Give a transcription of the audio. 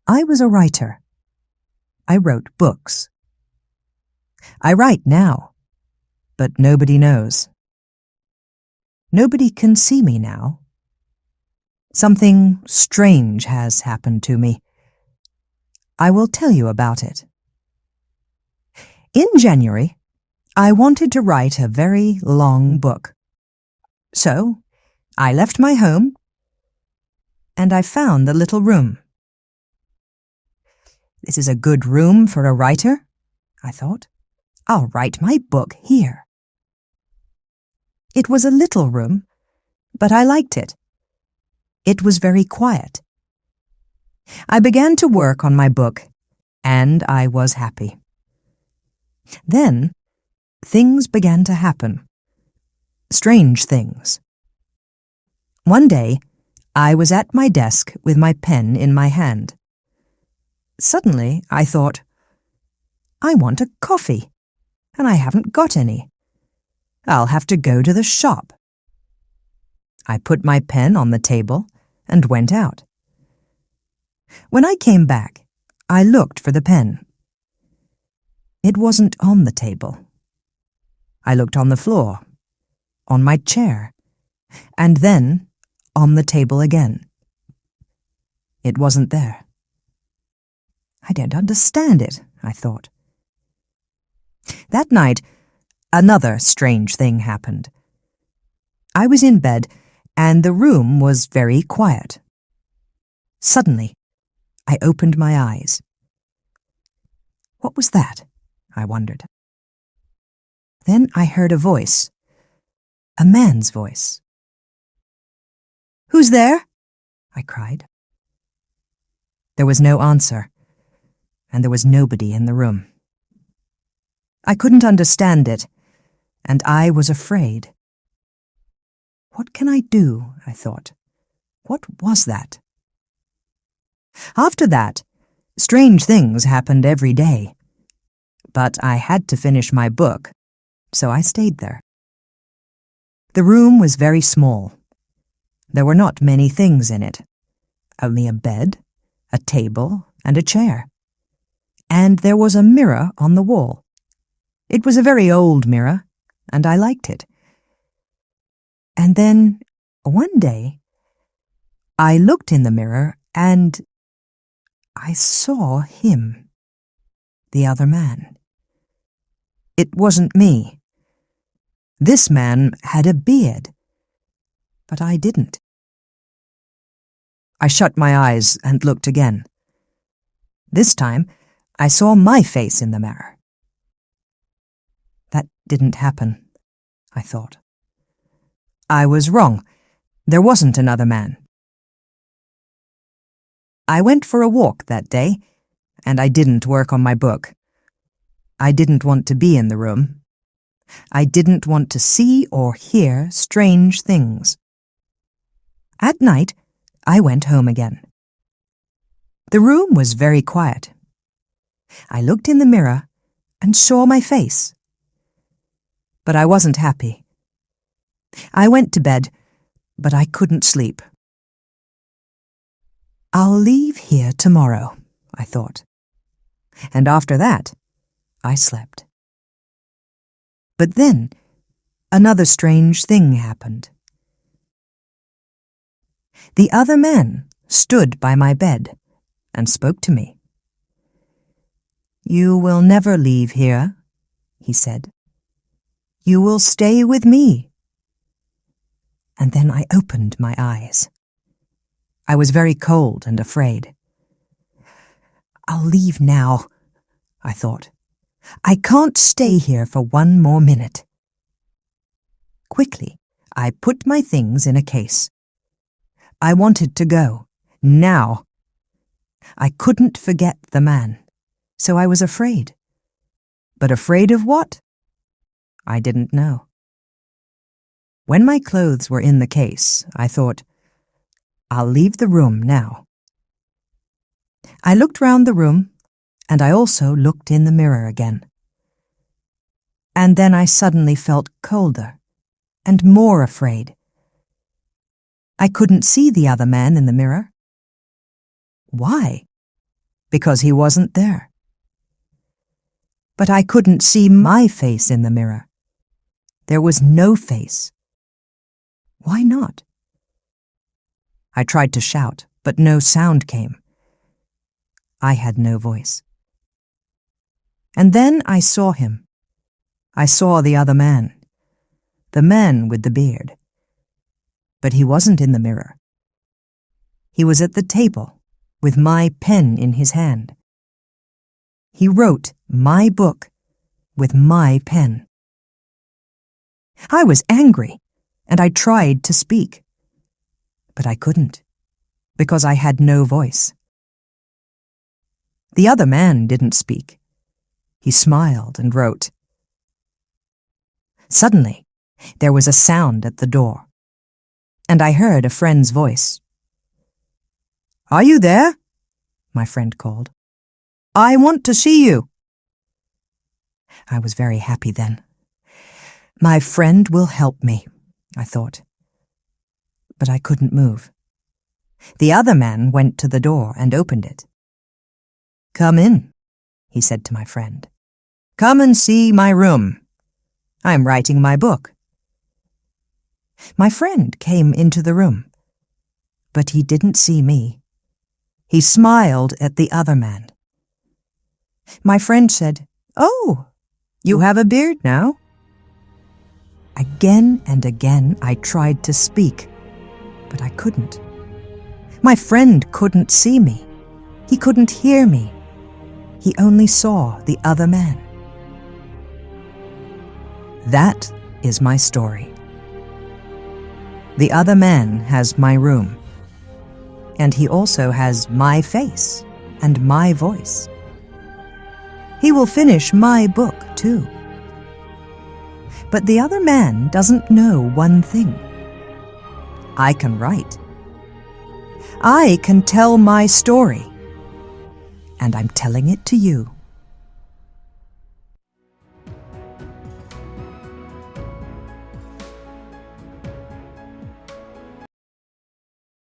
I was a writer. I wrote books. I write now, but nobody knows. Nobody can see me now. Something strange has happened to me. I will tell you about it. In January, I wanted to write a very long book. So, I left my home, and I found the little room. This is a good room for a writer, I thought. I'll write my book here. It was a little room, but I liked it. It was very quiet. I began to work on my book, and I was happy. Then, things began to happen. Strange things. One day, I was at my desk with my pen in my hand. Suddenly, I thought, I want a coffee, and I haven't got any. I'll have to go to the shop. I put my pen on the table and went out. When I came back, I looked for the pen. It wasn't on the table. I looked on the floor, on my chair, and then on the table again. It wasn't there. I don't understand it, I thought. That night, another strange thing happened. I was in bed, and the room was very quiet. Suddenly, I opened my eyes. What was that? I wondered. Then I heard a voice, a man's voice. "Who's there?" I cried. There was no answer, and there was nobody in the room. I couldn't understand it, and I was afraid. What can I do? I thought. What was that? After that, strange things happened every day. But I had to finish my book, so I stayed there. The room was very small. There were not many things in it. Only a bed, a table, and a chair. And there was a mirror on the wall. It was a very old mirror, and I liked it. And then, one day, I looked in the mirror and I saw him, the other man. It wasn't me. This man had a beard, but I didn't. I shut my eyes and looked again. This time, I saw my face in the mirror. That didn't happen, I thought. I was wrong. There wasn't another man. I went for a walk that day, and I didn't work on my book. I didn't want to be in the room. I didn't want to see or hear strange things. At night, I went home again. The room was very quiet. I looked in the mirror and saw my face. But I wasn't happy. I went to bed, but I couldn't sleep. I'll leave here tomorrow, I thought. And after that, I slept. But then, another strange thing happened. The other man stood by my bed and spoke to me. "You will never leave here," he said. "You will stay with me." And then I opened my eyes. I was very cold and afraid. I'll leave now, I thought. I can't stay here for one more minute. Quickly, I put my things in a case. I wanted to go, now. I couldn't forget the man, so I was afraid. But afraid of what? I didn't know. When my clothes were in the case, I thought, I'll leave the room now. I looked round the room, and I also looked in the mirror again. And then I suddenly felt colder and more afraid. I couldn't see the other man in the mirror. Why? because he wasn't there. But I couldn't see my face in the mirror. There was no face. Why not? I tried to shout, but no sound came. I had no voice. And then I saw him. I saw the other man, the man with the beard. But he wasn't in the mirror. He was at the table, with my pen in his hand. He wrote my book with my pen. I was angry, and I tried to speak. But I couldn't, because I had no voice. The other man didn't speak. He smiled and wrote. Suddenly, there was a sound at the door, and I heard a friend's voice. "Are you there?" my friend called. "I want to see you." I was very happy then. My friend will help me, I thought. But I couldn't move. The other man went to the door and opened it. "Come in," he said to my friend. "Come and see my room. I'm writing my book." My friend came into the room, but he didn't see me. He smiled at the other man. My friend said, "Oh, you have a beard now?" Again and again I tried to speak, but I couldn't. My friend couldn't see me. He couldn't hear me. He only saw the other man. That is my story. The other man has my room, and he also has my face and my voice. He will finish my book, too. But the other man doesn't know one thing. I can write. I can tell my story, and I'm telling it to you.